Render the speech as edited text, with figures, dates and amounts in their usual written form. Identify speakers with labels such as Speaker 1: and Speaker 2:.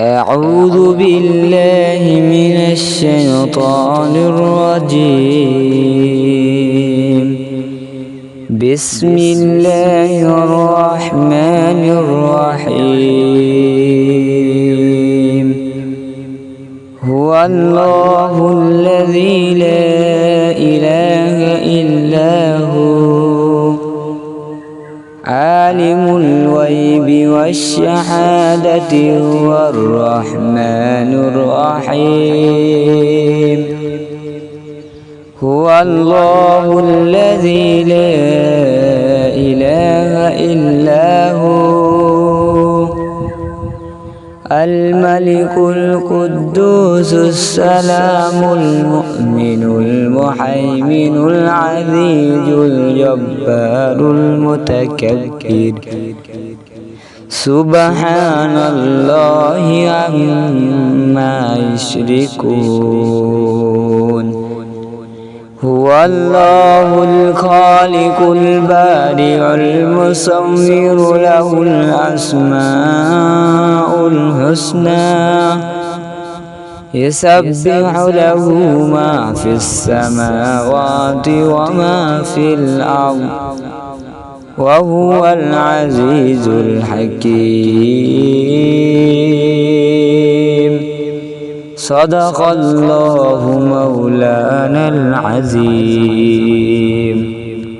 Speaker 1: أعوذ بالله من الشيطان الرجيم. بسم الله الرحمن الرحيم. هو الله الذي لا إله إلا هو عالم الغيب والشهادة هو الرحمن الرحيم. هو الله الذي لا إله إلا هو الملك القدوس السلام المؤمن المهيمن العزيز الجبار المتكبر سبحان الله عما يشركون. هو الله الخالق البارئ المصور له الأسماء الحسنى يسبح له ما في السماوات وما في الأرض وهو العزيز الحكيم. صدق الله مولانا العظيم.